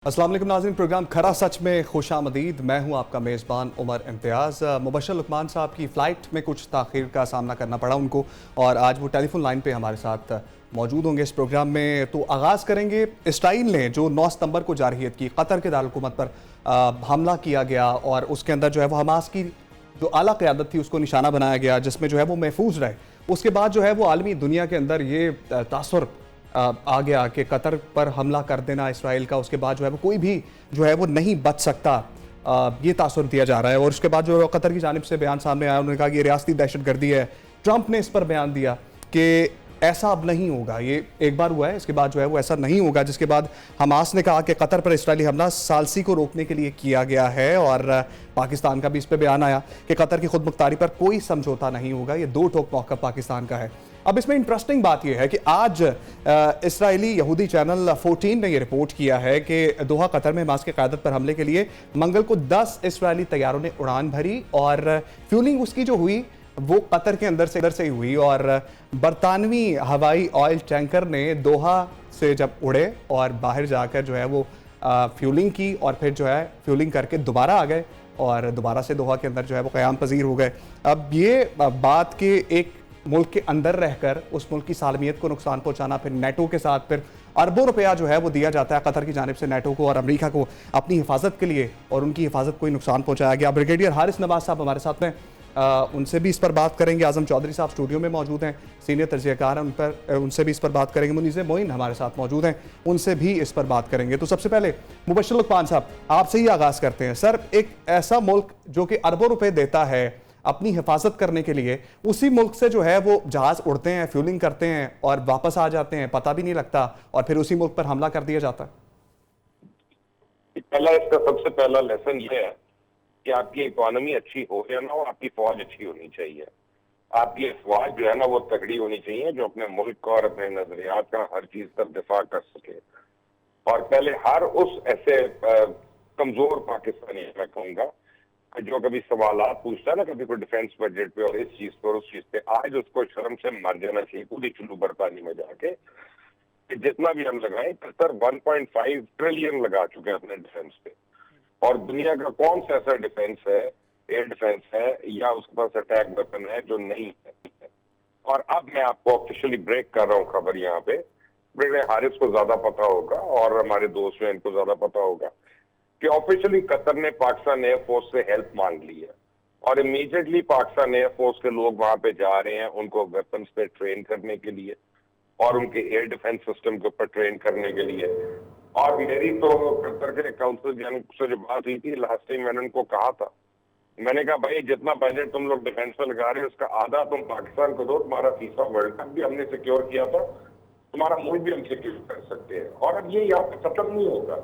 अस्सलाम वालेकुम नाज़रीन, प्रोग्राम खरा सच में खुशामदीद। मैं हूं आपका मेज़बान उमर इम्तियाज़। मुबशर लुकमान साहब की फ़्लाइट में कुछ ताख़ीर का सामना करना पड़ा उनको और आज वो टेलीफोन लाइन पे हमारे साथ मौजूद होंगे इस प्रोग्राम में। तो आगाज़ करेंगे, इसराइल ने जो 9 सितंबर को जारहियत की, कतर के दारुल-हुकूमत पर हमला किया गया और उसके अंदर जो है वो हमास की जो आला क़यादत थी उसको निशाना बनाया गया, जिसमें जो है वो महफूज रहे। उसके बाद जो है वो आलमी दुनिया के अंदर ये तासुर आ गया कि कतर पर हमला कर देना इसराइल का, उसके बाद जो है वो कोई भी जो है वो नहीं बच सकता, ये तासुर दिया जा रहा है। और उसके बाद जो कतर की जानिब से बयान सामने आया, उन्होंने कहा कि ये रियासती दहशतगर्दी है। ट्रंप ने इस पर बयान दिया कि ऐसा अब नहीं होगा, ये एक बार हुआ है, इसके बाद जो है वो ऐसा नहीं होगा। जिसके बाद हमास ने कहा कि कतर पर इसराइली हमला सालसी को रोकने के लिए किया गया है और पाकिस्तान का भी इस पर बयान आया कि कतर की खुद मुख्तारी पर कोई समझौता नहीं होगा। ये दो टोक मौक़िफ़ पाकिस्तान का है। अब इसमें इंटरेस्टिंग बात यह है कि आज इसराइली यहूदी चैनल 14 ने यह रिपोर्ट किया है कि दोहा कतर में हमास की क़यादत पर हमले के लिए मंगल को 10 इसराइली तैयारों ने उड़ान भरी और फ्यूलिंग उसकी जो हुई वो कतर के अंदर से ही हुई। और बरतानवी हवाई ऑयल टैंकर ने दोहा से जब उड़े और बाहर जाकर जो है वो फ्यूलिंग की और फिर जो है फ्यूलिंग करके दोबारा आ गए और दोबारा से दोहा के अंदर जो है वो क़याम पजीर हो गए। अब ये बात के एक मुल्क के अंदर रहकर उस मुल्क की सालमियत को नुकसान पहुंचाना, फिर नेटो के साथ फिर अरबों रुपया जो है वो दिया जाता है कतर की जानिब से नेटो को और अमेरिका को अपनी हिफाजत के लिए, और उनकी हिफाजत को ही नुकसान पहुंचाया गया। ब्रिगेडियर हारिस नवाज साहब हमारे साथ में, उनसे भी इस पर बात करेंगे। आजम चौधरी साहब स्टूडियो में मौजूद हैं, सीनियर तजज़ियाकार हैं, उनसे भी इस पर बात करेंगे। मुनीज़ मोइन हमारे साथ मौजूद हैं, उनसे भी इस पर बात करेंगे। तो सबसे पहले मुबशर लुकमान साहब, आपसे ही आगाज़ करते हैं। सर, एक ऐसा मुल्क जो कि अरबों रुपए देता है अपनी हिफाजत करने के लिए, उसी मुल्क से जो है वो जहाज़ उड़ते हैं, फ्यूलिंग करते हैं और वापस आ जाते हैं, पता भी नहीं लगता, और फिर उसी मुल्क पर हमला कर दिया जाता है। पहला इसका सबसे पहला लेसन ये है कि आपकी इकोनॉमी अच्छी हो या ना हो, आपकी फौज अच्छी होनी चाहिए। आपकी फौज जो है ना वो तगड़ी होनी चाहिए, जो अपने मुल्क का और अपने नजरियात का हर चीज का दिफा कर सके। और पहले हर उस ऐसे कमजोर पाकिस्तानी, मैं कहूँगा, जो कभी सवालात पूछता है ना, कभी कोई डिफेंस बजट पे और इस चीज पर उस चीज पे, आज उसको शर्म से मर जाना चाहिए पूरी चुल्लू बरतानी में जाके कि जितना भी हम लगाएं, कतर 1.5 ट्रिलियन लगा चुके हैं अपने डिफेंस पे। और दुनिया का कौन सा ऐसा डिफेंस है, एयर डिफेंस है या उसके पास अटैक वेपन है जो नहीं है। और अब मैं आपको ऑफिशियली ब्रेक कर रहा हूँ खबर यहाँ पे, हारिस को ज्यादा पता होगा और हमारे दोस्त हैं इनको ज्यादा पता होगा कि ऑफिशियली कतर ने पाकिस्तान एयरफोर्स से हेल्प मांग ली है और इमीडिएटली पाकिस्तान एयरफोर्स के लोग वहां पे जा रहे हैं उनको वेपन्स पे ट्रेन करने के लिए और उनके एयर डिफेंस सिस्टम के ऊपर ट्रेन करने के लिए। और मेरी तो कतर के काउंसिल से जो बात हुई थी लास्ट टाइम, मैंने उनको कहा था, मैंने कहा भाई जितना बजट तुम लोग डिफेंस में लगा रहे हो उसका आधा तुम पाकिस्तान को दो, तुम्हारा फीफा वर्ल्ड कप भी हमने सिक्योर किया था, तुम्हारा मुल्क भी हम सिक्योर कर सकते हैं। और अब ये यहाँ पे खत्म नहीं होगा,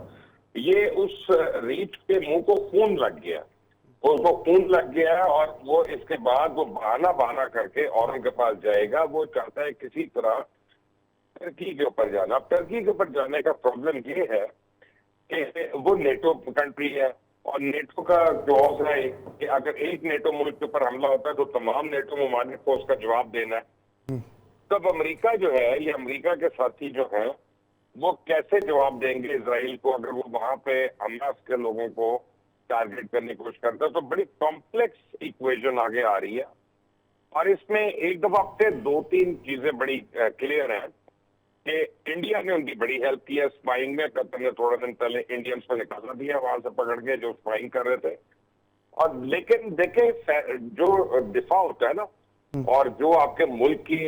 ये उस रीच के मुंह को खून लग गया, उसको खून लग गया और वो इसके बाद वो बहाना बहाना करके और उनके पास जाएगा। वो चाहता है किसी तरह टर्की के ऊपर जाना। अब टर्की के ऊपर जाने का प्रॉब्लम ये है कि वो नेटो कंट्री है और नेटो का क्लॉज है कि अगर एक नेटो मुल्क के ऊपर हमला होता है तो तमाम नेटो ममालिक को उसका जवाब देना है। तब अमेरिका जो है, ये अमेरिका के साथी जो है, वो कैसे जवाब देंगे इसराइल को अगर वो वहां पे हमास के लोगों को टारगेट करने की कोशिश करता है। तो बड़ी कॉम्प्लेक्स इक्वेशन आगे आ रही है और इसमें एक दफा से दो तीन चीजें बड़ी क्लियर हैं कि इंडिया ने उनकी बड़ी हेल्प की है स्पाइंग में। कतर ने थोड़ा दिन पहले इंडियंस को निकाला दिया वहां से पकड़ के जो स्पाइंग कर रहे थे। और लेकिन देखें, जो दिफा होता है ना और जो आपके मुल्क की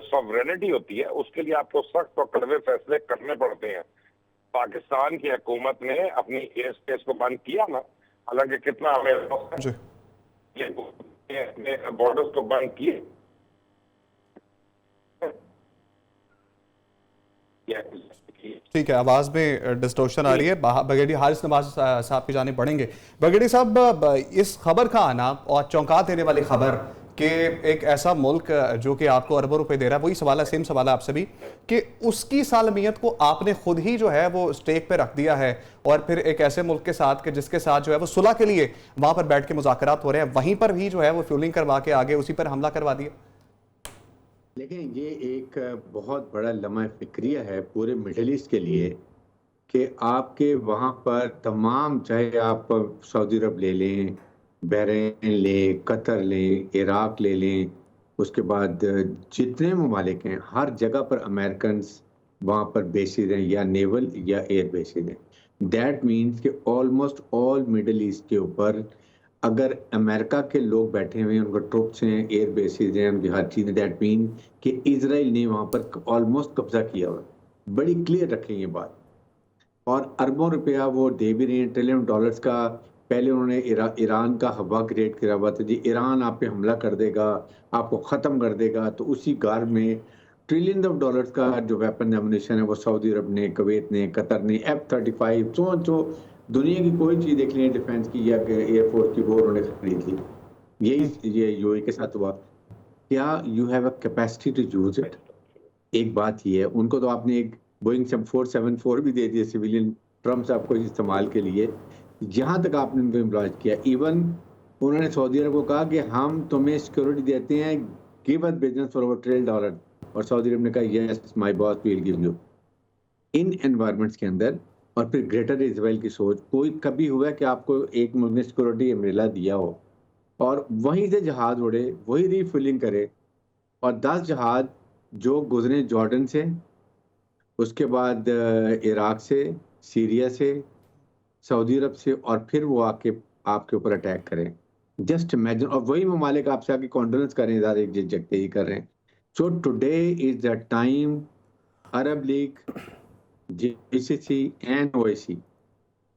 सॉवरेनिटी होती है, उसके लिए आपको सख्त और कड़वे फैसले करने पड़ते हैं। पाकिस्तान की हुकूमत ने अपनी एयर स्पेस को बंद किया ना, हालांकि कितना हमें अपने बॉर्डर्स को बंद किए, ठीक है, आवाज़ में डिस्टोर्शन आ रही है। ब्रिगेडियर हारिस नवाज साहब की जानिब बढ़ेंगे। ब्रिगेडियर साहब, इस खबर का आना और चौंका देने वाली खबर कि एक ऐसा मुल्क जो कि आपको अरबों रुपए दे रहा है, वही सवाल है, सेम सवाल है आपसे भी, कि उसकी सालमियत को आपने खुद ही जो है वो स्टेक पे रख दिया है और फिर एक ऐसे मुल्क के साथ कि जिसके साथ जो है वो सुलह के लिए वहां पर बैठ के मुज़ाकरात हो रहे हैं, वहीं पर भी जो है वो फ्यूलिंग करवा के आगे उसी पर हमला करवा दिया। लेकिन ये एक बहुत बड़ा लम्हा फिक्रिया है पूरे मिडल ईस्ट के लिए कि आपके वहाँ पर तमाम, चाहे आप सऊदी अरब ले लें, बहरीन लें, कतर लें, इराक ले लें, उसके बाद जितने ममालिक हैं हर जगह पर अमेरिकन वहाँ पर बेसिस हैं, या नेवल या एयर बेसिस हैं। दैट मीन्स कि ऑलमोस्ट ऑल मिडल ईस्ट के ऊपर अगर अमेरिका के लोग बैठे हुए हैं, उनके ट्रुप्स हैं, एयर बेसिस हैं, उनकी हर चीज़, दैट मीन कि इजराइल ने वहाँ पर ऑलमोस्ट कब्जा किया हुआ। बड़ी क्लियर रखें ये बात। और अरबों रुपया वो दे भी रहे हैं, ट्रिलियन डॉलर्स का। पहले उन्होंने ईरान का हवा क्रिएट किया हुआ था जी, ईरान आप पे हमला कर देगा, आपको ख़त्म कर देगा। तो उसी गार में ट्रिलियन ऑफ डॉलर्स का जो वेपन एमुनेशन है वो सऊदी अरब ने, कुवैत ने, कतर ने, F-35 जो दुनिया की कोई चीज़ देख लें डिफेंस की या एयरफोर्स की, वो उन्होंने खरीद ली। यही ये यूएई के साथ हुआ। क्या you have a capacity to use it? एक बात ये है, उनको तो आपने एक बोइंग 474 भी दे दिया सिविलियन ट्रम्प साहब को इस्तेमाल के लिए। जहां तक आपने उनको एम्प्लॉय किया, इवन उन्होंने सऊदी अरब को कहा कि हम तुम्हें सिक्योरिटी देते हैं, give us business for over $1 trillion, और सऊदी अरब ने कहा yes my boss we will give you. इन एनवायरमेंट्स के अंदर, और फिर ग्रेटर इजराइल की सोच, कोई कभी हुआ कि आपको एक मुल्क ने सिक्योरिटी अम्ब्रेला दिया हो और वहीं से जहाज उड़े, वही रीफिलिंग करे, और 10 जहाज जो गुजरे जॉर्डन से, उसके बाद इराक से, सीरिया से, सऊदी अरब से, और फिर वो आके आपके ऊपर अटैक करें। जस्ट इमेजिन, और वही ममालिक आपसे आके कॉन्डोलेंस कर रहे हैं, ज़्यादा जिस जगह ही कर रहे हैं। So today is the time, Arab league, GCC and OIC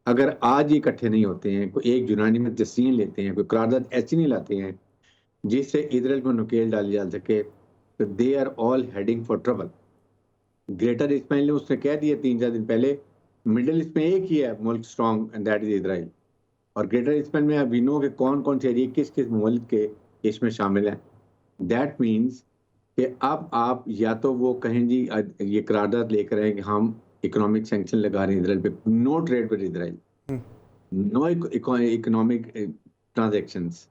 अगर आज इकट्ठे नहीं होते हैं, कोई एक यूनानी में डिसीजन लेते हैं, कोई करारदाद ऐसी नहीं लाते हैं जिससे इजराइल को नुकेल डाली जा सके, तो they are all heading for trouble. Greater इस्माइल ने उसने कह दिया 3-4 दिन पहले, मिडिल ईस्ट में एक ही है मुल्क strong, and that is Israel. और ग्रेटर इस्माइल में अभी नो के कौन कौन से एरिया किस किस मुल्क के इसमें शामिल हैं। दैट मीन्स कि अब आप या तो वो कहें जी ये करारदाद लेकर आए कि हम इकोनॉमिक सैंक्शन लगा रहे हैं इजराइल पे, no trade with Israel, no economic transactions.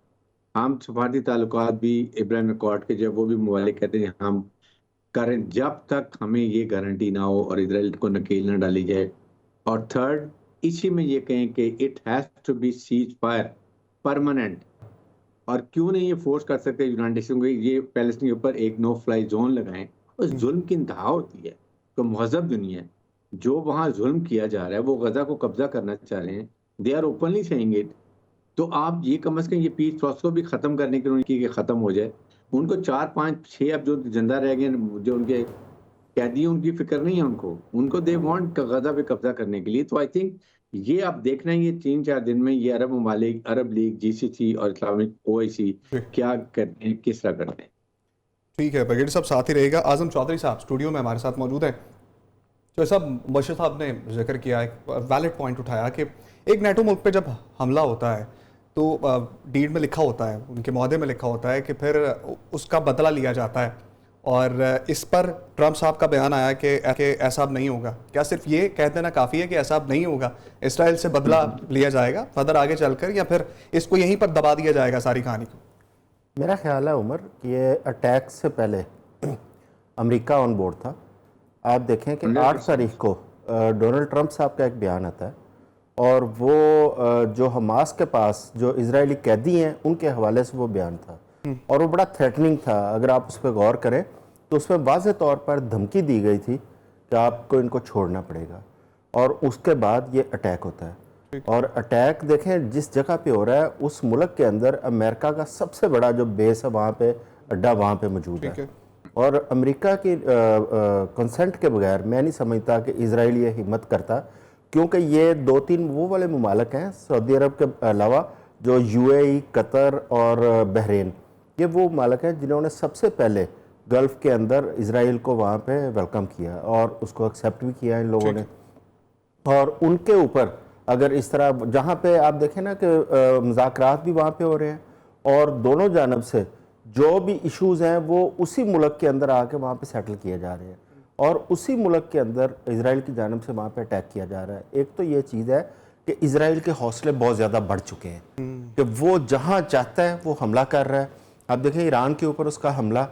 हम सफारती ताल्लुकात भी इब्राहिम अकॉर्ड के, जब वो भी ममालिक कहते हैं हम करें, जब तक हमें ये गारंटी ना हो और इजराइल को नकेल ना डाली जाए। और थर्ड, इसी में ये कहें कि it has to be cease fire permanent. और क्यों नहीं ये फोर्स कर सकते यूनाइटेड नेशन को, ये पैलेस्टीन के ऊपर एक नो फ्लाई जोन लगाएं। उस जुल्म की इंतहा होती है। तो महजब दुनिया जो वहाँ जुल्म किया जा रहा है, वो गजा को कब्जा करना चाह रहे हैं, they are openly saying it. तो आप ये कम से कम ये पीस प्रोसेस को भी खत्म करने के लिए खत्म हो जाए। उनको 4-5-6 अब जो जिंदा रह गए, जो उनके कैदी, उनकी फिक्र नहीं है उनको दे वांट गजा पे कब्जा करने के लिए। तो आई थिंक ये आप देखना है, ये 3-4 दिन में ये अरब ममालिक, अरब लीग, जीसीसी और इस्लामिक ओआईसी क्या करते हैं, किस तरह करते हैं। ठीक है, ब्रिगेडियर साहब साथ ही रहेगा। आजम चौधरी साहब स्टूडियो में हमारे साथ मौजूद है। तो साहब, मुबश्शिर साहब ने जिक्र किया, एक वैलिड पॉइंट उठाया कि एक नेटो मुल्क पे जब हमला होता है तो डीड में लिखा होता है, उनके मुआहदे में लिखा होता है कि फिर उसका बदला लिया जाता है। और इस पर ट्रम्प साहब का बयान आया कि ऐसा अब नहीं होगा। क्या सिर्फ ये कह देना काफ़ी है कि ऐसा अब नहीं होगा, इसराइल से बदला लिया जाएगा फर्दर आगे चलकर, या फिर इसको यहीं पर दबा दिया जाएगा सारी कहानी को? मेरा ख्याल है उमर कि ये अटैक से पहले अमेरिका ऑन बोर्ड था। आप देखें कि 8 तारीख को डोनाल्ड ट्रंप साहब का एक बयान आता है, और वो जो हमास के पास जो इजरायली कैदी हैं उनके हवाले से वो बयान था, और वो बड़ा थ्रेटनिंग था। अगर आप उस पर गौर करें तो उसमें वाज़ेह तौर पर धमकी दी गई थी कि आपको इनको छोड़ना पड़ेगा, और उसके बाद ये अटैक होता है। और अटैक देखें जिस जगह पे हो रहा है, उस मुल्क के अंदर अमेरिका का सबसे बड़ा जो बेस है वहाँ पे, अड्डा वहाँ पे मौजूद है। और अमेरिका की कंसेंट के बगैर मैं नहीं समझता कि इजराइल ये हिम्मत करता, क्योंकि ये 2-3 वो वाले ममालिक हैं सऊदी अरब के अलावा, जो यूएई, कतर और बहरीन, ये वो ममालिक हैं जिन्होंने सबसे पहले गल्फ़ के अंदर इजराइल को वहाँ पे वेलकम किया और उसको एक्सेप्ट भी किया इन लोगों ने। और उनके ऊपर अगर इस तरह, जहाँ पे आप देखें ना कि मुज़ाकरात भी वहाँ पे हो रहे हैं, और दोनों जानब से जो भी इश्यूज़ हैं वो उसी मुल्क के अंदर आके वहाँ पे सेटल किए जा रहे हैं, और उसी मुल्क के अंदर इजराइल की जानब से वहाँ पे अटैक किया जा रहा है। एक तो ये चीज़ है कि इजराइल के हौसले बहुत ज़्यादा बढ़ चुके हैं कि वो जहाँ चाहता है वो हमला कर रहा है। आप देखें ईरान के ऊपर उसका हमला,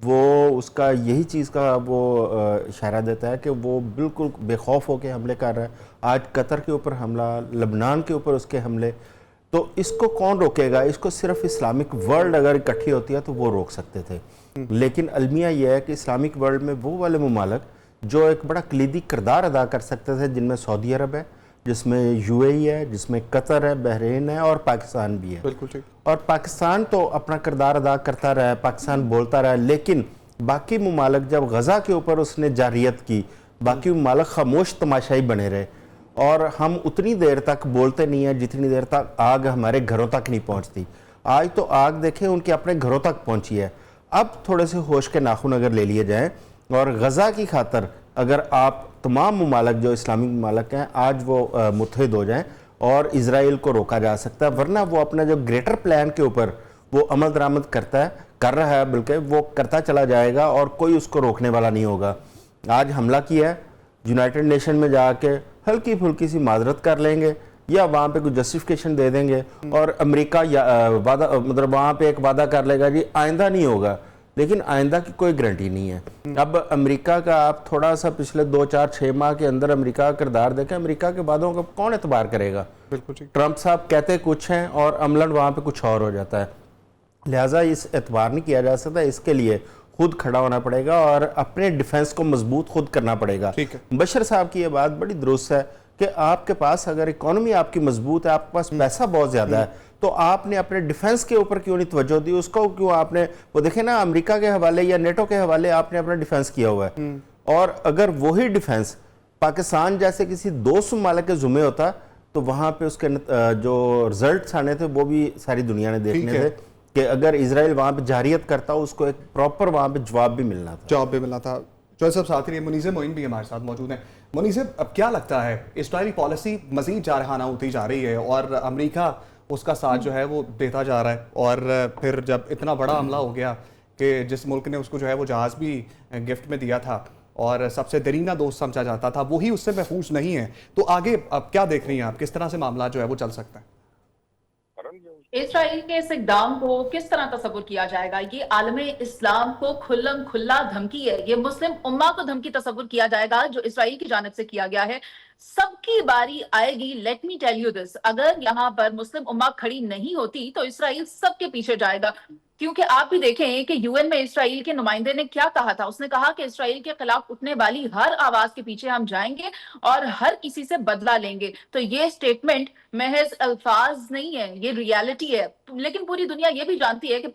वो उसका यही चीज़ का वो इशारा देता है कि वो बिल्कुल बेखौफ होकर हमले कर रहा है। आज कतर के ऊपर हमला, लबनान के ऊपर उसके हमले, तो इसको कौन रोकेगा? इसको सिर्फ इस्लामिक वर्ल्ड अगर इकट्ठी होती है तो वो रोक सकते थे। लेकिन अलमिया यह है कि इस्लामिक वर्ल्ड में वो वाले ममालिक जो एक बड़ा कलीदी किरदार अदा कर सकते थे, जिनमें सऊदी अरब है, जिसमें यूएई है, जिसमें कतर है, बहरीन है और पाकिस्तान भी है। बिल्कुल ठीक। और पाकिस्तान तो अपना किरदार अदा करता रहा है, पाकिस्तान बोलता रहा है, लेकिन बाकी ममालिक जब गज़ा के ऊपर उसने जारियत की, बाकी ममालिक खामोश तमाशाई बने रहे। और हम उतनी देर तक बोलते नहीं हैं जितनी देर तक आग हमारे घरों तक नहीं पहुंचती। आज तो आग देखें उनके अपने घरों तक पहुंची है। अब थोड़े से होश के नाखून अगर ले लिए जाएं और गज़ा की खातर अगर आप तमाम ममालिक जो इस्लामी ममालिक हैं आज वो मुत्तहिद हो जाएं और इजराइल को रोका जा सकता है। वरना वो अपना जो ग्रेटर प्लान के ऊपर वो अमल दरामद कर रहा है, बल्कि वो करता चला जाएगा और कोई उसको रोकने वाला नहीं होगा। आज हमला किया है, यूनाइटेड नेशन में जाके हल्की फुल्की सी माजरत कर लेंगे या वहाँ पे कुछ जस्टिफिकेशन दे देंगे और अमेरिका या वादा मतलब वहाँ पे एक वादा कर लेगा जी आइंदा नहीं होगा, लेकिन आइंदा की कोई गारंटी नहीं है। अब अमेरिका का आप थोड़ा सा पिछले 2-4-6 माह के अंदर अमेरिका का किरदार देखें, अमेरिका के वादों का कौन एतबार करेगा? बिल्कुल ठीक। ट्रंप साहब कहते कुछ हैं और अमलन वहाँ पे कुछ और हो जाता है। लिहाजा इस एतबार नहीं किया जा सकता, इसके लिए खुद खड़ा होना पड़ेगा और अपने डिफेंस को मजबूत खुद करना पड़ेगा। ठीक है। बशर साहब की ये बात बड़ी दुरुस्त है कि आपके पास अगर इकोनॉमी आपकी मजबूत है, आपके पास पैसा बहुत ज्यादा है, तो आपने अपने डिफेंस के ऊपर क्यों नहीं तवज्जो दी? उसको क्यों आपने वो देखे ना अमेरिका के हवाले या नेटो के हवाले आपने अपना डिफेंस किया हुआ है। और अगर वही डिफेंस पाकिस्तान जैसे किसी दोस्त ममालिक के जुम्मे होता तो वहां पे उसके जो रिजल्ट्स आने थे वो भी सारी दुनिया ने देखने थे कि अगर इजराइल वहां पे जारियत करता उसको एक प्रॉपर वहां पे जवाब भी मिलना था। जो सब साथ ही मुनीज़ मोइन भी हमारे साथ मौजूद हैं। मुनीज़, अब क्या लगता है इस्राइली पॉलिसी मजीद जारहाना होती जा रही है और अमेरिका उसका साथ जो है वो देता जा रहा है, और फिर जब इतना बड़ा हमला हो गया कि जिस मुल्क ने उसको जो है वो जहाज़ भी गिफ्ट में दिया था और सबसे दरीना दोस्त समझा जाता था, वही उससे महफूज नहीं है, तो आगे अब क्या देख रही हैं आप? किस तरह से मामला जो है वो चल सकता है? इसराइल के इस इक़दाम को किस तरह तस्वुर किया जाएगा? ये आलमे इस्लाम को खुल्लम खुल्ला धमकी है, ये मुस्लिम उम्मा को धमकी तस्वुर किया जाएगा जो इसराइल की जानिब से किया गया है। सबकी बारी आएगी। Let me tell you this, अगर यहाँ पर मुस्लिम उम्मा खड़ी नहीं होती तो इसराइल सबके पीछे जाएगा। क्योंकि आप भी देखें कि यूएन में इसराइल के नुमाइंदे ने क्या कहा था। उसने कहा कि इसराइल के खिलाफ उठने वाली हर आवाज के पीछे हम जाएंगे और हर किसी से बदला लेंगे। तो ये स्टेटमेंट महज अल्फाज नहीं है, ये रियलिटी है। लेकिन पूरी दुनिया ये भी जानती है कि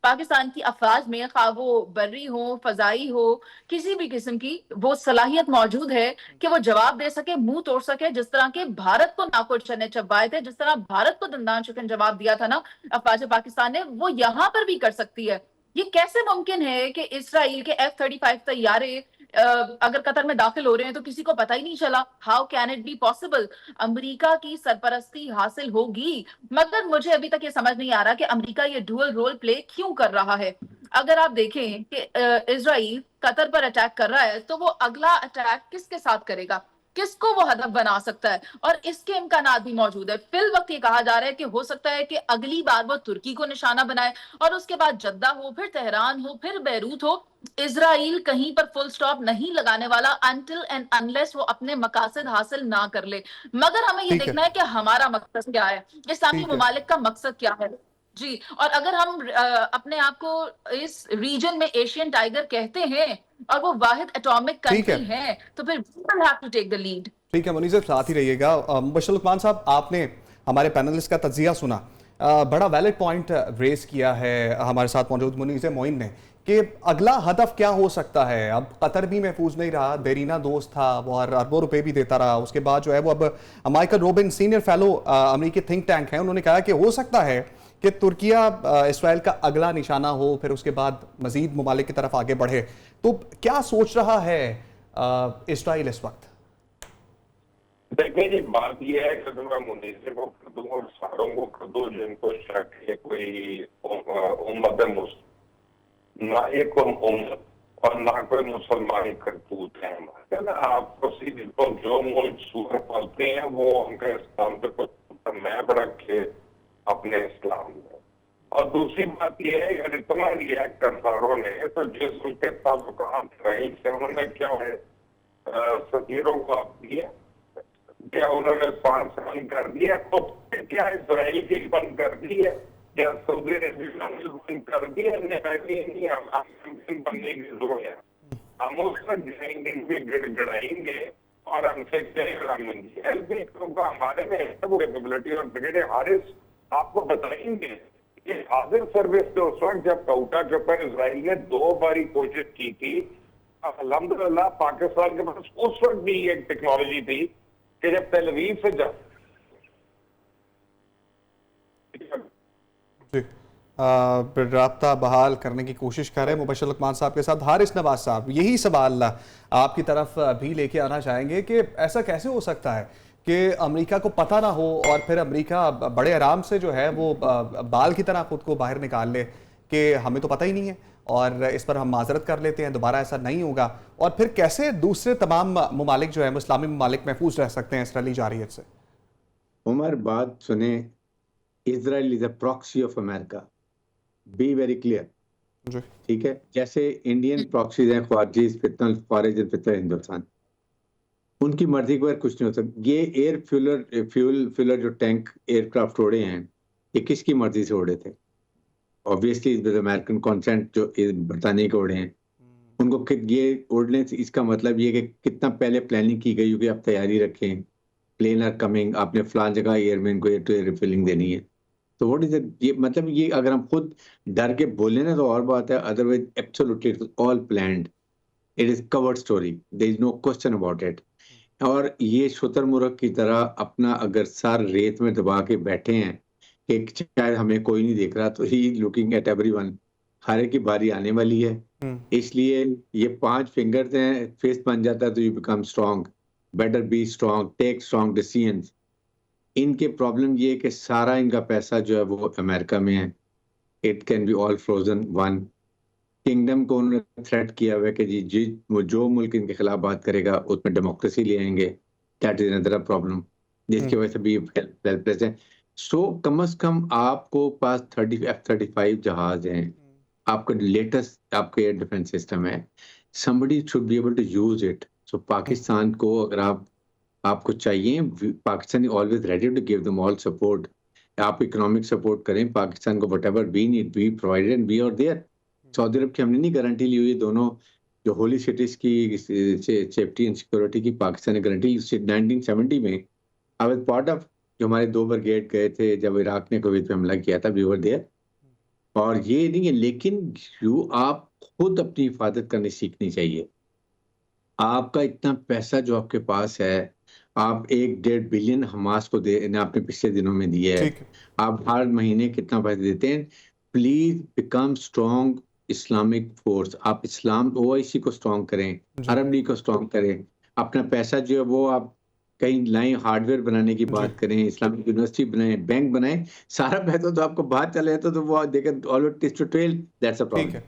पाकिस्तान की अफवाज में, खा वो बर्री हो, फजाई हो, किसी भी किस्म की वो सलाहियत मौजूद है कि वो जवाब दे सके, मुंह तोड़ सके। जिस तरह के भारत को नाको चने चबाए थे, जिस तरह भारत को दंदान चिकन जवाब दिया था ना अफवाज पाकिस्तान ने, वो यहां पर भी कर सकती है। ये कैसे मुमकिन है कि इसराइल के F-35 तैयारे अगर कतर में दाखिल हो रहे हैं तो किसी को पता ही नहीं चला? How can it be possible? America की सरपरस्ती हासिल होगी, मगर मुझे अभी तक ये समझ नहीं आ रहा कि अमेरिका ये डुअल रोल प्ले क्यों कर रहा है। अगर आप देखें कि इसराइल कतर पर अटैक कर रहा है तो वो अगला अटैक किसके साथ करेगा, किसको वो हदफ बना सकता है, और इसके इम्कानात भी मौजूद है। फिल वक्त ये कहा जा रहा है कि हो सकता है कि अगली बार वो तुर्की को निशाना बनाए और उसके बाद जद्दा हो, फिर तेहरान हो, फिर बैरूत हो। इजराइल कहीं पर फुल स्टॉप नहीं लगाने वाला अनटिल एंड अनलेस वो अपने मकासद हासिल ना कर ले। मगर हमें ये देखना है कि हमारा मकसद क्या है, इस्लामी ममालिक का मकसद क्या है जी। और अगर हम अपने आप को इस रीजन में एशियन टाइगर कहते हैं और वो वाहिद एटॉमिक कंट्री है, तो फिर we will have to take the lead। ठीक है मुनीज़, साथ ही रहिएगा। मुबश्शिर लुकमान साहब, आपने हमारे पैनलिस्ट का तज्जिया सुना, बड़ा वैलिड पॉइंट रेज किया है हमारे साथ मौजूद मुनीज़ मोइन ने कि अगला हदफ क्या हो सकता है। अब कतर भी महफूज नहीं रहा, देरीना दोस्त था और अरबों रुपए भी देता रहा। उसके बाद जो है वो अब माइकल रोबिन सीनियर फेलो अमेरिकी थिंक टैंक है, उन्होंने कहा कि हो सकता है कि तुर्किया इसराइल का अगला निशाना हो, फिर उसके बाद मजीद ममालिक की तरफ आगे बढ़े। तो क्या सोच रहा है इसराइल इस वक्त? देखिए जी, बात यह है कि मैं मुनीज़ को कर दूं और सारों को कर दूं जिनको शक है कोई उम्मत मुस्लिम, ना एक उम्मत और ना कोई मुसलमानी करतूत है हमारे ना। आपको सीधे तो जो मुल्क सूर पलते हैं वो उनका इस्लाम पे कुछ मैप रखे अपने इस्लाम में। और दूसरी बात यह है, अगर इतना रिएक्ट सरकारों ने तो जिस उनके ताल्लुकात रहे से उन्होंने क्या है सफीरों को आप दिया, क्या उन्होंने 5 बंद कर दिया, तो क्या इसराइल की बंद कर दी है, क्या सऊदी अरेबिया ने बंद कर दिया, नहीं बनने की जरूरत है। हम उसमें जाएंगे भी गिड़गिड़ाएंगे और हमसे कहेंगे क्योंकि हमारे में कैपेबिलिटी और ब्रिगेडियर हारिस आपको बताएंगे कि हाजिर सर्विस के उस वक्त जब कौटा के ऊपर इसराइल ने 2 बारी कोशिश की थी, अल्हम्दुलिल्लाह पाकिस्तान के पास उस वक्त भी एक टेक्नोलॉजी थी कि जब तेल अवीव से जी राब्ता बहाल करने की कोशिश कर रहे हैं मुबशर लुकमान साहब के साथ हारिस नवाज साहब, यही सवाल आपकी तरफ भी लेके आना चाहेंगे कि ऐसा कैसे हो सकता है कि अमेरिका को पता ना हो और फिर अमेरिका बड़े आराम से जो है वो बाल की तरह खुद को बाहर निकाल ले कि हमें तो पता ही नहीं है और इस पर हम माजरत कर लेते हैं, दोबारा ऐसा नहीं होगा, और फिर कैसे दूसरे तमाम ममालिक जो है इस्लामी ममालिक महफूज रह सकते हैं इसराइली जारहियत से? उमर बात सुने, Israel is a proxy of America, be very clear. ठीक है, जैसे इंडियन प्रॉक्सीज हैं ख्वारिज फितन ख्वारिज फितन हिंदुस्तान, उनकी मर्जी के बगैर कुछ नहीं हो सकता। ये एयर फ्यूलर जो टैंक एयरक्राफ्ट उड़े हैं, ये किसकी मर्जी से उड़े थे? ऑब्वियसली विद अमेरिकन कंसेंट जो बरतानिया के उड़े हैं, उनको ये उड़ने से इसका मतलब ये कि कितना पहले प्लानिंग की गई होगी, आप तैयारी रखें, प्लेन आर कमिंग, आपने फलां जगह एयरमैन को एयर टू एयर रिफिलिंग देनी है। तो व्हाट इज ये मतलब, ये अगर हम खुद डर के बोले ना तो और बात है, otherwise absolutely it was all planned, it is covered story, there is no question about it. और ये शुतुरमुर्ग की तरह अपना अगर सर रेत में दबा के बैठे हैं कि शायद हमें कोई नहीं देख रहा, तो ही लुकिंग एट एवरीवन, हर एक की बारी आने वाली है। इसलिए ये 5 फिंगर्स हैं, फेस बन जाता है तो you become strong, better be strong, take strong decisions. इनके प्रॉब्लम ये है कि सारा इनका पैसा जो है वो अमेरिका में है, it can be all frozen one. Kingdom को उन्होंने थ्रेट किया हुआ है कि जी वो जो मुल्क इनके खिलाफ बात करेगा उसमें डेमोक्रेसी ले आएंगे, दैट इज अनदर प्रॉब्लम, जिसकी वजह से भी हेल्पलेस है। सो कम से कम आपको पास 30 F-35 जहाज हैं, आपका लेटेस्ट आपका एयर डिफेंस सिस्टम है, somebody should be able to use it। So Pakistan को अगर आपको चाहिए, Pakistan is always ready to give them all support. आप इकोनॉमिक सपोर्ट करें पाकिस्तान को, whatever we need we provided and we are there. Saudi Arab की हमने नहीं गारंटी ली हुई, दोनों जो होली सिटीज की सेफ्टी एंड सिक्योरिटी की पाकिस्तान ने गारंटी 1970 में। आई वाज पार्ट ऑफ, जो हमारे 2 ब्रिगेड गए थे जब इराक ने कुवैत पे हमला किया था, वी वर देयर। और ये नहीं है, लेकिन आप खुद अपनी हिफाजत करनी सीखनी चाहिए। आपका इतना पैसा जो आपके पास है, आप 1-1.5 बिलियन हमास को आपने पिछले दिनों में दिया है, आप हर महीने कितना पैसा देते हैं। Please become strong Islamic force, आप इस्लाम ओआईसी को स्ट्रॉन्ग करें, अरब लीग को स्ट्रॉन्ग करें, अपना पैसा जो है वो आप कहीं लाएं, हार्डवेयर बनाने की बात करें, इस्लामिक यूनिवर्सिटी बनाएं, बैंक बनाएं। सारा पैसा तो आपको बाहर चले जाता तो वो देखें always teach to tell, that's a problem.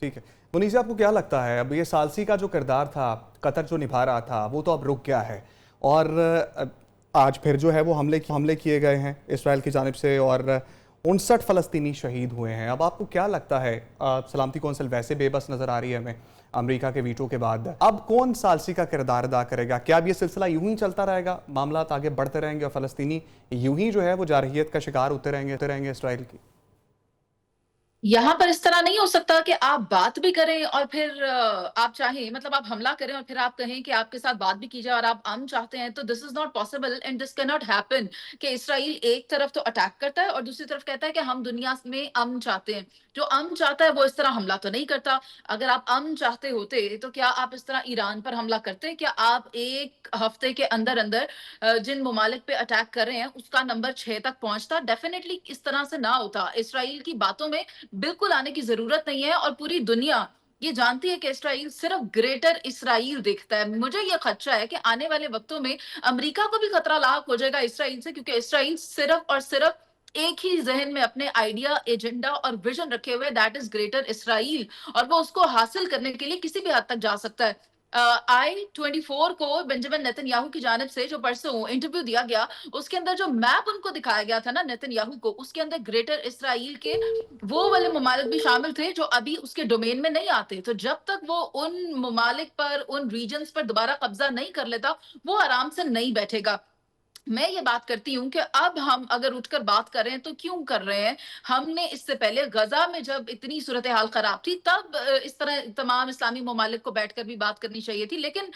ठीक है मुनीस, आपको क्या लगता है अब ये सालसी का जो किरदार था कतर जो निभा रहा था वो तो अब रुक गया है, और आज फिर जो है वो हमले किए गए हैं इसराइल की जानिब से और 59 फ़लस्तीनी शहीद हुए हैं। अब आपको क्या लगता है, सलामती कौंसिल वैसे बेबस नज़र आ रही है हमें अमेरिका के वीटो के बाद, अब कौन सालसी का किरदार अदा करेगा? क्या अब ये सिलसिला यूं ही चलता रहेगा, मामला आगे बढ़ते रहेंगे और फ़लस्तीनी यूं ही जो है वो जारहियत का शिकार होते रहेंगे इसराइल की? यहाँ पर इस तरह नहीं हो सकता कि आप बात भी करें और फिर आप चाहें, मतलब आप हमला करें और फिर आप कहें कि आपके साथ बात भी की जाए और आप अमन चाहते हैं, तो this is not possible and this can not happen कि इसराइल एक तरफ तो अटैक करता है और दूसरी तरफ कहता है कि हम दुनिया में अमन चाहते हैं। जो अमन चाहता है वो इस तरह हमला तो नहीं करता। अगर आप अमन चाहते होते तो क्या आप इस तरह ईरान पर हमला करते? क्या आप एक हफ्ते के अंदर अंदर जिन ममालिक पे अटैक कर रहे हैं उसका नंबर 6 तक पहुंचता? डेफिनेटली इस तरह से ना होता। इसराइल की बातों में बिल्कुल आने की जरूरत नहीं है और पूरी दुनिया ये जानती है कि इसराइल सिर्फ ग्रेटर इसराइल देखता है। मुझे ये खदशा है कि आने वाले वक्तों में अमेरिका को भी खतरा लाक हो जाएगा इसराइल से, क्योंकि इसराइल सिर्फ और सिर्फ एक ही जहन में अपने आइडिया, एजेंडा और विजन रखे हुए, दैट इज ग्रेटर इसराइल, और वो उसको हासिल करने के लिए किसी भी हद तक जा सकता है। I-24 को बेंजामिन नेतन्याहू की जानिब से जो परसों इंटरव्यू दिया गया, उसके अंदर जो मैप उनको दिखाया गया था ना नेतन्याहू को, उसके अंदर ग्रेटर इसराइल के वो वाले ममालिक भी शामिल थे जो अभी उसके डोमेन में नहीं आते। तो जब तक वो उन ममालिक पर, उन रीजन्स पर दोबारा कब्जा नहीं कर लेता, वो आराम से नहीं बैठेगा। मैं ये बात करती हूँ कि अब हम अगर उठकर बात कर रहे हैं तो क्यों कर रहे हैं? हमने इससे पहले गजा में जब इतनी सूरत हाल खराब थी तब इस तरह तमाम इस्लामी ममालिक को बैठकर भी बात करनी चाहिए थी। लेकिन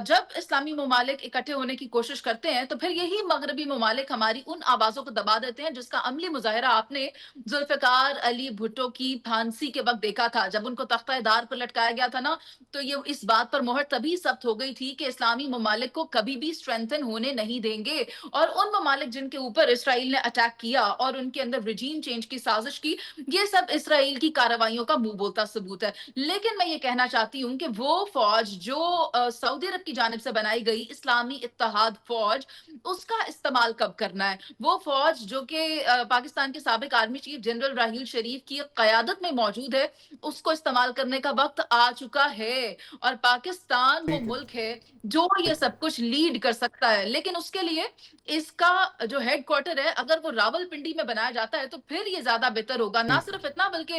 जब इस्लामी ममालिक इकट्ठे होने की कोशिश करते हैं तो फिर यही मगरबी ममालिक हमारी उन आवाजों को दबा देते हैं, जिसका अमली मुजाहरा आपने जुल्फिकार अली भुट्टो की फांसी के वक्त देखा था। जब उनको तख्ता-ए-दार पर लटकाया गया था ना, तो ये इस बात पर मोहर तभी सख्त हो गई थी कि इस्लामी ममालिक को कभी भी स्ट्रेंथन होने नहीं देंगे। और उन ममालिक जिनके ऊपर इसराइल ने अटैक किया और उनके अंदर रिजीम चेंज की साजिश की, ये सब इसराइल की कार्रवाइयों का मुंह बोलता सबूत है। लेकिन मैं ये कहना चाहती हूँ कि वो फौज जो सऊदी अरब की जानिब से बनाई गई इस्लामी इत्तेहाद फौज, उसका इस्तेमाल कब करना है? वो फौज जो कि पाकिस्तान के साबिक आर्मी चीफ जनरल राहील शरीफ की क़यादत में मौजूद है, उसको इस्तेमाल करने का वक्त आ चुका है। और पाकिस्तान वो ठीक है। मुल्क है जो ये सब कुछ लीड कर सकता है। लेकिन उसके लिए इसका जो हेडक्वार्टर है, अगर वो रावलपिंडी में बनाया जाता है तो फिर ये ज्यादा बेहतर होगा। ना ठीक है। सिर्फ इतना बल्कि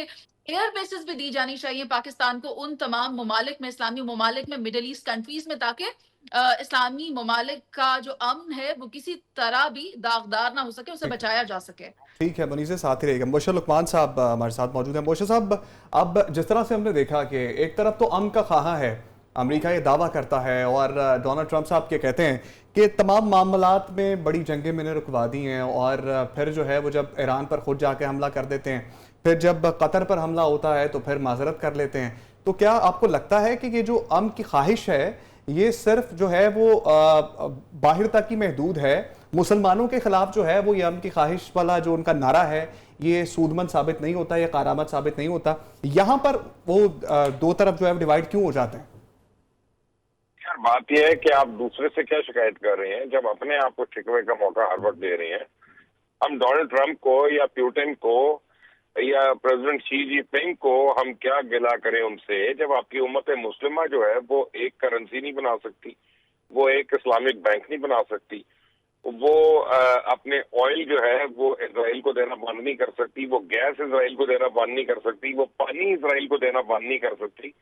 एयर बेसिस भी दी जानी चाहिए पाकिस्तान को उन तमाम ममालिक में, इस्लामी ममालिक में, मिडल ईस्ट कंट्रीज में, ताकि इस्लामी ममालिक का जो अमन है वो किसी तरह भी दागदार ना हो सके, उसे ठीक है। बचाया जा सके। ठीक है, मनीष से साथ ही रहेगा। मुबशर लुकमान साहब हमारे साथ मौजूद हैं। मुबशर साहब, अब जिस तरह से हमने देखा कि एक तरफ तो अमन का ख्वाहा है, अमेरिका ये दावा करता है और डोनाल्ड ट्रंप साहब के कहते हैं कि तमाम मामलात में बड़ी जंगें मैंने रुकवा दी हैं, और फिर जो है वो जब ईरान पर खुद जाके हमला कर देते हैं, फिर जब कतर पर हमला होता है तो फिर माजरत कर लेते हैं। तो क्या आपको लगता है कि ये जो अमन की ख्वाहिश है ये सिर्फ जो है वो बाहर तक ही महदूद है, मुसलमानों के खिलाफ जो है वो ये अमन की ख्वाहिश वाला जो उनका नारा है ये सूदमंद साबित नहीं होता, ये कारामद साबित नहीं होता? यहाँ पर वो दो तरफ जो है डिवाइड क्यों हो जाते हैं? यार बात यह है कि आप दूसरे से क्या शिकायत कर रहे हैं जब अपने आप को शिकवे का मौका हर वक्त दे रहे हैं। हम डोनाल्ड ट्रंप को या पुतिन को या प्रेसिडेंट शी जिनपिंग को हम क्या गिला करें उनसे, जब आपकी उम्मत मुस्लिमा जो है वो एक करेंसी नहीं बना सकती, वो एक इस्लामिक बैंक नहीं बना सकती, वो अपने ऑयल जो है वो इसराइल को देना बंद नहीं कर सकती, वो गैस इसराइल को देना बंद नहीं कर सकती, वो पानी इसराइल को देना बंद नहीं कर सकती।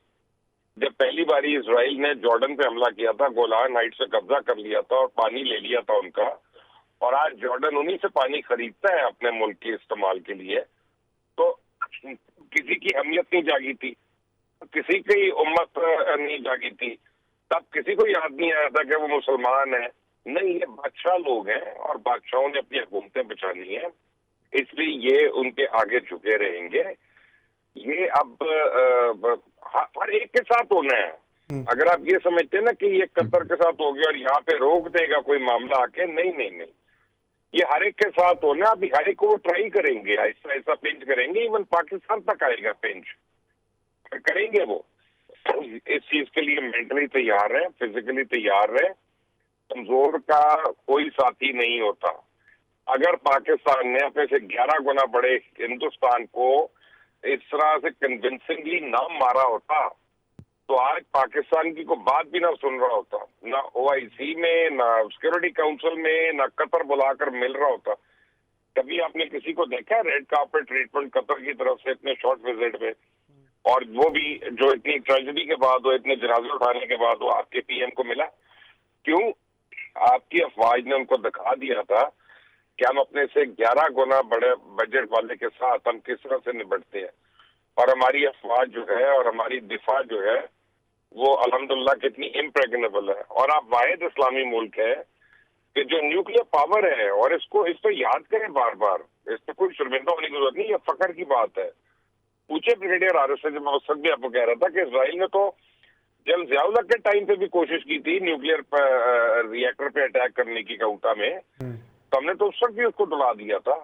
जब पहली बारी इसराइल ने जॉर्डन पे हमला किया था, गोलान हाइट्स से कब्जा कर लिया था और पानी ले लिया था उनका, और आज जॉर्डन उन्हीं से पानी खरीदता है अपने मुल्क के इस्तेमाल के लिए, तो किसी की अहमियत नहीं जागी थी, किसी की उम्मत नहीं जागी थी, तब किसी को याद नहीं आया था कि वो मुसलमान है। नहीं, ये बादशाह लोग हैं और बादशाहों ने अपनी हुकूमतें बचानी है, इसलिए ये उनके आगे झुके रहेंगे। ये अब हर एक के साथ होना है। अगर आप ये समझते हैं ना कि ये कतर के साथ हो गया और यहाँ पे रोक देगा कोई मामला आके, नहीं नहीं नहीं, ये हर एक के साथ होना। अभी हर एक को वो ट्राई करेंगे, ऐसा ऐसा पिंच करेंगे, इवन पाकिस्तान तक आएगा पिंच करेंगे वो। इस चीज के लिए मेंटली तैयार है, फिजिकली तैयार है। कमजोर का कोई साथी नहीं होता। अगर पाकिस्तान ने अपने से 11 गुना बड़े हिंदुस्तान को इस तरह से कन्विंसिंगली ना मारा होता तो आज पाकिस्तान की कोई बात भी ना सुन रहा होता, ना OIC में, ना सिक्योरिटी काउंसिल में, ना कतर बुलाकर मिल रहा होता। कभी आपने किसी को देखा रेड कार्पेट ट्रीटमेंट कतर की तरफ से इतने शॉर्ट विजिट में, और वो भी जो इतनी ट्रेजेडी के बाद हो, इतने जनाजे उठाने के बाद हो, आपके PM को मिला? क्यों? आपकी अफवाज ने उनको दिखा दिया था कि हम अपने से 11 गुना बड़े बजट वाले के साथ हम किस तरह से निपटते हैं, और हमारी अफवाज जो है और हमारी दिफा जो है वो अल्हम्दुलिल्लाह कितनी इम्प्रेग्नेबल है। और आप वाहिद इस्लामी मुल्क है कि जो न्यूक्लियर पावर है, और इसको इस पर याद करें बार बार, इस पर कोई शर्मिंदा होने की जरूरत नहीं, ये फख्र की बात है। पूछे ब्रिगेडियर आरिफ से, जब मैं उस वक्त भी आपको कह रहा था कि इसराइल ने तो जब ज़ियाउल हक के टाइम पे भी कोशिश की थी न्यूक्लियर रिएक्टर पे अटैक करने की काउंटा में, तो हमने तो उस वक्त भी उसको डुला दिया था।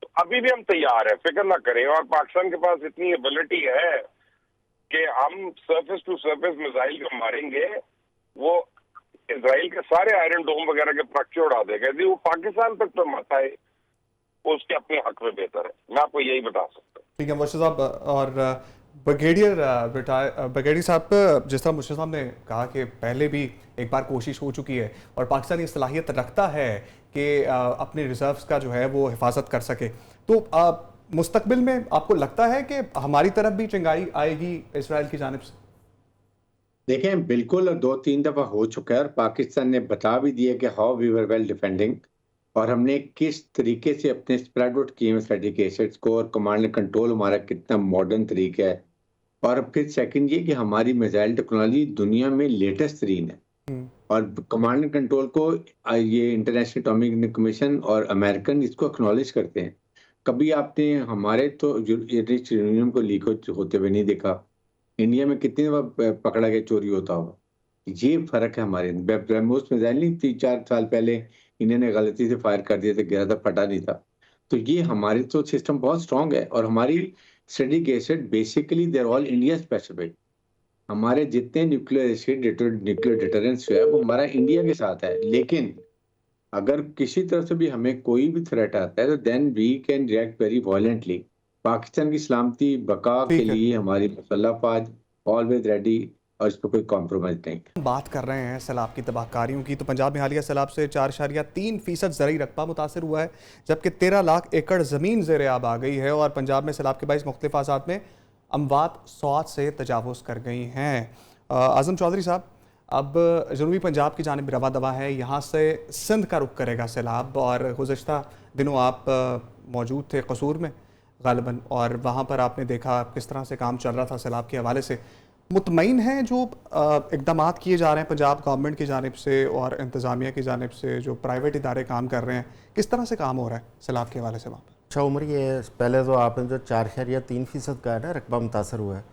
तो अभी भी हम तैयार है, फिक्र ना करें। और पाकिस्तान के पास इतनी एबिलिटी है कि हम सरफेस टू सरफेस मिसाइल को मारेंगे, वो इसराइल के सारे आयरन डोम वगैरह के पक्के उड़ा देगा। यदि वो पाकिस्तान तक तो मत आए, उसके अपने हक में बेहतर है। मैं आपको यही बता सकता हूँ। ठीक है मुबशर साहब, और ब्रिगेडियर साहब, जिस तरह मुर्शिद साहब ने कहा कि पहले भी एक बार कोशिश हो चुकी है और पाकिस्तान ये सलाहियत रखता है कि अपने रिजर्व्स का जो है वो हिफाजत कर सके, तो मुस्तकबिल में आपको लगता है कि हमारी तरफ भी चिंगारी आएगी इजराइल की जानिब से? देखें, बिल्कुल 2-3 दफा हो चुका है और पाकिस्तान ने बता भी दिया कि how we were well defending, और हमने किस तरीके से अपने स्प्रेड आउट किए स्ट्रेटेजिक एसेट्स को, और कमांड एंड कंट्रोल हमारा कितना मॉडर्न तरीका है। और फिर सेकंड ये कि हमारी मिसाइल टेक्नोलॉजी दुनिया में लेटेस्ट तरीन है, और कमांड एंड कंट्रोल को ये इंटरनेशनल एटॉमिक कमीशन और अमेरिकन इसको एक्नॉलेज करते हैं। कभी आपने हमारे तो यूरेनियम को लीक होते हुए नहीं देखा। इंडिया में कितनी दफा पकड़ा गया चोरी होता हुआ। ये फर्क है हमारे। ब्रह्मोस मिसाइल नहीं 3-4 साल पहले इन्होंने गलती से फायर कर दिया था, गिरा था, फटा नहीं था। तो ये हमारे तो सिस्टम बहुत स्ट्रांग है, और हमारी strategic asset basically they're all India specific. हमारे जितने न्यूक्लियर एसेट, न्यूक्लियर डिटरेंस जो है वो हमारा इंडिया के साथ है। लेकिन अगर किसी तरफ से भी हमें कोई भी थ्रेट आता है तो then we can react very violently. Pakistan की सलामती बका के लिए हमारी मुसल्लह फौज ऑलवेज रेडी, और इस पर कोई कॉम्प्रोमाइज नहीं। बात कर रहे हैं सैलाब की तबाहकारियों की, तो पंजाब में हालिया सैलाब से 4.3% ज़रई रकबा मुतासर हुआ है, जबकि 13 लाख एकड़ ज़मीन ज़ेर आब आ गई है, और पंजाब में सैलाब के बाइस मुख्तलिफ आसात में अमवात 100 से तजावुज़ कर गई हैं। आज़म चौधरी साहब, अब जनूबी पंजाब की जानिब रवा दवा है, यहाँ से सिंध का रुख करेगा सैलाब, और गुज़श्ता दिनों आप मौजूद थे कसूर में गालिबन, और वहाँ पर आपने देखा किस तरह से काम चल रहा था सैलाब के हवाले से। मुतमईन हैं जो इक़दाम किए जा रहे हैं पंजाब गवर्नमेंट की जानिब से और इंतज़ामिया की जानिब से, जो प्राइवेट इदारे काम कर रहे हैं, किस तरह से काम हो रहा है सैलाब के हवाले से वहाँ पर? अच्छा उमर, ये पहले तो आपने जो 4.3% का है ना रकबा मुतासर हुआ है,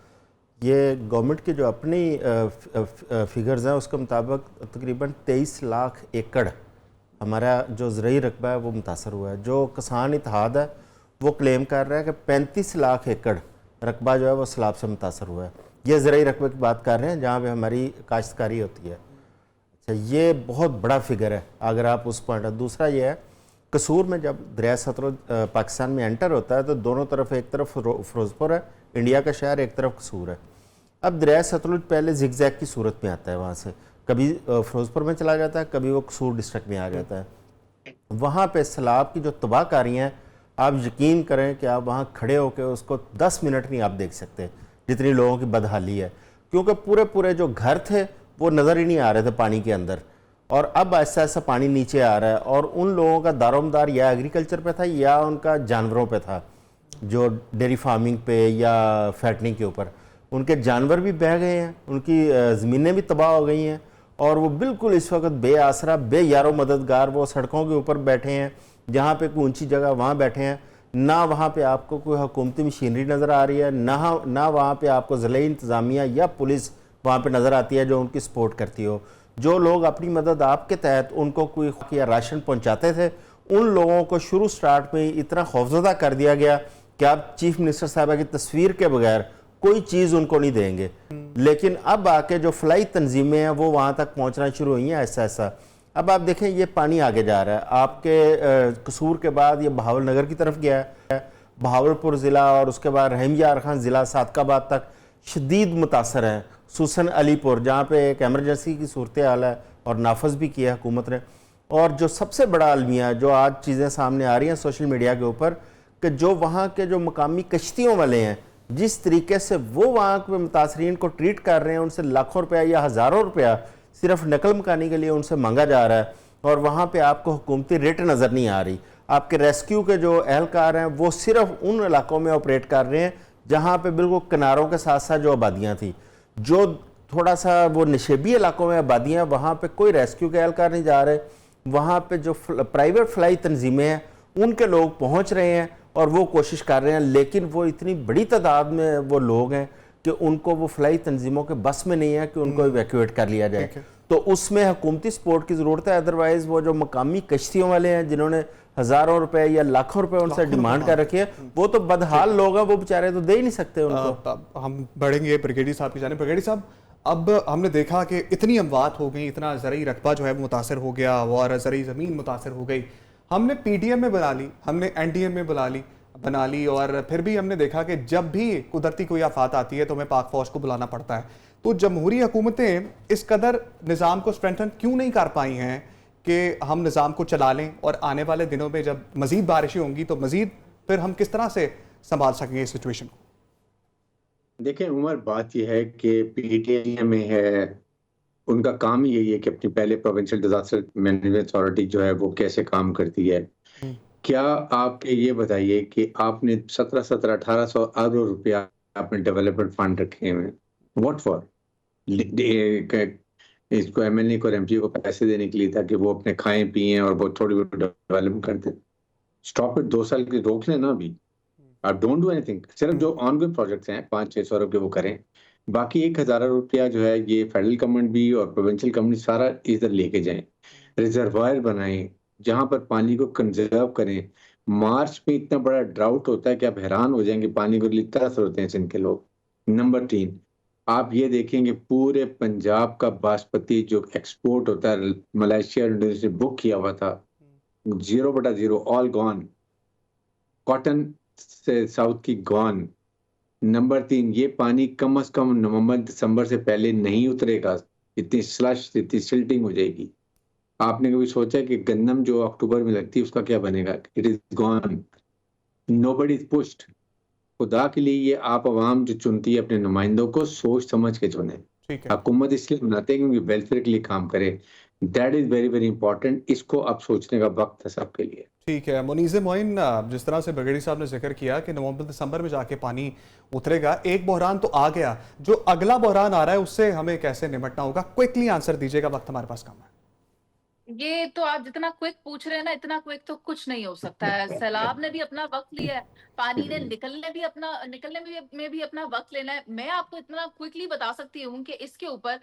ये गवर्नमेंट की जो अपनी फिगर्स हैं उसके मुताबिक तकरीबन 23 लाख एकड़ हमारा जो ज़रई रकबा है वो मुतासर हुआ है। जो किसान इत्तेहाद है वो क्लेम कर रहा है कि 35 लाख एकड़ रकबा जो है वो सैलाब से मुतासर हुआ है। ये ज़रई रकबे की बात कर रहे हैं जहाँ पे हमारी काश्तकारी होती है। अच्छा, ये बहुत बड़ा फिगर है अगर आप उस पॉइंट। दूसरा ये है, कसूर में जब दरिया सतलुज पाकिस्तान में एंटर होता है तो दोनों तरफ, एक तरफ फिरोजपुर है इंडिया का शहर, एक तरफ कसूर है। अब दरिया सतलुज पहले जिगजैग की सूरत में आता है, वहाँ से कभी फिरोजपुर में चला जाता है, कभी वो कसूर डिस्ट्रिक्ट में आ जाता है। वहाँ पे सैलाब की जो तबाहकारी हैं, आप यकीन करें कि आप वहाँ खड़े होकर उसको 10 मिनट नहीं आप देख सकते, जितनी लोगों की बदहाली है। क्योंकि पूरे जो घर थे वो नज़र ही नहीं आ रहे थे पानी के अंदर, और अब ऐसा ऐसा पानी नीचे आ रहा है, और उन लोगों का दारोमदार या एग्रीकल्चर पे था या उनका जानवरों पे था, जो डेयरी फार्मिंग पे या फैटनिंग के ऊपर। उनके जानवर भी बह गए हैं, उनकी ज़मीनें भी तबाह हो गई हैं, और वो बिल्कुल इस वक्त बेआसरा, बेयारो मददगार वो सड़कों के ऊपर बैठे हैं, जहाँ पे कोई ऊंची जगह वहाँ बैठे हैं। ना वहाँ पे आपको कोई हुकूमती मशीनरी नज़र आ रही है, ना वहाँ पे आपको ज़िले इंतज़ामिया या पुलिस वहाँ पे नज़र आती है जो उनकी सपोर्ट करती हो। जो लोग अपनी मदद आपके तहत उनको कोई या राशन पहुँचाते थे, उन लोगों को शुरू स्टार्ट में इतना खौफजदा कर दिया गया कि आप चीफ मिनिस्टर साहबा की तस्वीर के बगैर कोई चीज़ उनको नहीं देंगे। लेकिन अब आके जो फ्लाई तंजीमें हैं वो वहाँ तक पहुँचना शुरू हुई हैं ऐसा ऐसा। अब आप देखें ये पानी आगे जा रहा है, आपके कसूर के बाद ये बहावल नगर की तरफ गया है, बहावलपुर ज़िला और उसके बाद रहीम यार खान ज़िला सादकाबाद तक शदीद मुतासर हैं। सुसन अलीपुर जहाँ पे एक एमरजेंसी की सूरत हाल है और नाफज भी किया हुकूमत ने। और जो सबसे बड़ा अलमिया जो आज चीज़ें सामने आ रही हैं सोशल मीडिया के ऊपर, कि जो वहाँ के जो मकामी कश्तियों वाले हैं, जिस तरीके से वो वहाँ के मुतासरीन को ट्रीट कर रहे हैं, उनसे लाखों रुपया या हज़ारों रुपया सिर्फ नकल मकानी के लिए उनसे मांगा जा रहा है, और वहाँ पे आपको हुकूमती रेट नज़र नहीं आ रही। आपके रेस्क्यू के जो एहलकार हैं वो सिर्फ उन इलाकों में ऑपरेट कर रहे हैं जहाँ पे बिल्कुल किनारों के साथ साथ जो आबादियाँ थी, जो थोड़ा सा वो नशेबी इलाकों में आबादियाँ, वहाँ पे कोई रेस्क्यू के एहलकार नहीं जा रहे। वहाँ पे जो प्राइवेट फ्लाई तंजीमें हैं उनके लोग पहुँच रहे हैं और वो कोशिश कर रहे हैं, लेकिन वो इतनी बड़ी तादाद में वो लोग हैं कि उनको वो फ्लाई तंजीमों के बस में नहीं है कि उनको इवैक्यूएट कर लिया जाए। तो उसमें हुकूमती सपोर्ट की ज़रूरत है। अदरवाइज़ वो जो मकामी कश्तियों वाले हैं जिन्होंने हज़ारों रुपए या लाखों रुपए उनसे डिमांड कर रखी है, वो तो बदहाल लोग हैं, वो बेचारे तो दे ही नहीं सकते उनको। हम बढ़ेंगे ब्रिगेडियर साहब की जानिब। ब्रिगेडियर साहब, अब हमने देखा कि इतनी अमवात हो गई, इतना ज़रई रकबा जो है वो मुतासर हो गया और ज़रई ज़मीन मुतासर हो गई। हमने PDM में बुला ली, हमने NDM में बुला ली, बना ली, और फिर भी हमने देखा कि जब भी कुदरती कोई आफत आती है तो हमें पाक फौज को बुलाना पड़ता है। तो जमहूरी हुकूमतें इस कदर निज़ाम को स्ट्रेंथन क्यों नहीं कर पाई हैं कि हम निज़ाम को चला लें, और आने वाले दिनों में जब मज़ीद बारिशें होंगी तो मज़ीद फिर हम किस तरह से संभाल सकेंगे इस सिचुएशन को? देखिए उमर, बात यह है कि पीटीआई में है, उनका काम ही यही है कि अपनी पहले प्रोविंशियल डिजास्टर मैनेजमेंट अथॉरिटी जो है वो कैसे काम करती है। क्या आप ये बताइए कि आपने 1700-1800 अरब रुपया अपने डेवलपमेंट फंड रखे हुए हैं, व्हाट फॉर? इसको एमएलए को और एमपी को पैसे देने के लिए, ताकि वो अपने खाएं पिए और वो थोड़ी बहुत डेवलपमेंट करते। स्टॉप इट, 2 साल की रोक लेना अभी। आप डोंट डू एनीथिंग, सिर्फ जो ऑनगोइंग प्रोजेक्ट्स हैं 500-600 अरब के वो करें, बाकी 1000 रुपया जो है ये फेडरल गवर्नमेंट भी और प्रोविंशियल गवर्नमेंट सारा इधर लेके जाएं, रिजर्वायर बनाएं जहां पर पानी को कंजर्व करें। मार्च में इतना बड़ा ड्राउट होता है कि आप हैरान हो जाएंगे, पानी को लिए तरस होते हैं सिंध के लोग। नंबर 3, आप ये देखेंगे पूरे पंजाब का बासमती जो एक्सपोर्ट होता है मलेशिया और इंडोनेशिया बुक किया हुआ था, 0/0 ऑल गॉन। कॉटन से साउथ की गॉन। नंबर 3, ये पानी कम से कम नवंबर दिसंबर से पहले नहीं उतरेगा, इतनी स्लश, इतनी सिल्टिंग हो जाएगी। आपने कभी सोचा कि गंदम जो अक्टूबर में लगती है उसका क्या बनेगा? It is gone, nobody is pushed. खुदा के लिए ये आप अवाम जो चुनती है अपने नुमाइंदों को सोच समझ के चुने। हुकूमत इसलिए बनाते हैं क्योंकि वेलफेयर के लिए काम करे। That is very very important. इसको अब सोचने का वक्त है सबके लिए। ठीक है मुनीज़ मोइन, जिस तरह से ब्रिगेडियर साहब ने जिक्र किया कि नवंबर दिसंबर में जाके पानी उतरेगा, एक बहरान तो आ गया, जो अगला बहरान आ रहा है उससे हमें कैसे निपटना होगा? क्विकली आंसर दीजिएगा, वक्त हमारे पास कम है। ये तो आप जितना क्विक पूछ रहे हैं ना, इतना क्विक तो कुछ नहीं हो सकता है। सैलाब ने भी अपना वक्त लिया है, पानी ने निकलने में भी अपना वक्त लेना है। मैं आपको इतना क्विकली बता सकती हूँ कि इसके ऊपर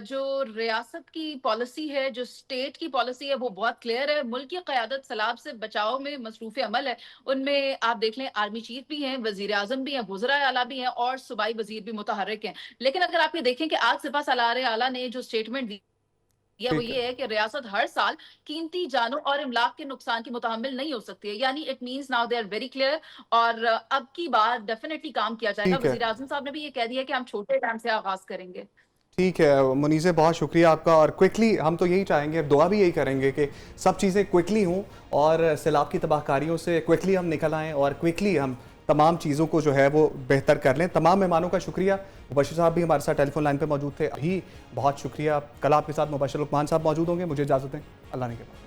जो रियासत की पॉलिसी है, जो स्टेट की पॉलिसी है, वो बहुत क्लियर है। मुल्क की क़यादत सैलाब से बचाव में मसरूफ़ अमल है। उनमें आप देख लें, आर्मी चीफ भी हैं, वजीर आजम भी हैं, वज़राए आला भी हैं और सूबाई वजीर भी मुतहर्रिक हैं। लेकिन अगर आप ये देखें कि आज सिपा सलार आला ने जो स्टेटमेंट दी या वो ये है कि रियासत हर साल कीमती जानों और इमलाक के नुकसान की मुतहम्मिल नहीं हो सकती है। यानी it means now they are very clear, और अब की बार डेफिनेटली काम किया जाएगा। वज़ीर आज़म साहब ने भी ये कह दिया कि हम छोटे टाइम से आगाज करेंगे। ठीक है मुनीज़े, बहुत शुक्रिया आपका। और क्विकली हम तो यही चाहेंगे, दुआ भी यही करेंगे कि सब चीज़ें क्विकली हों और सैलाब की तबाहकारियों से क्विकली हम निकल आएँ और क्विकली हम तमाम चीज़ों को जो है वो बेहतर कर लें। तमाम मेहमानों का शुक्रिया। मुबश्शिर साहब भी हमारे साथ टेलीफोन लाइन पे मौजूद थे, अभी बहुत शुक्रिया। कल आपके साथ मुबश्शिर लुकमान साहब मौजूद होंगे। मुझे इजाज़त दें, अल्लाह ने के बाद।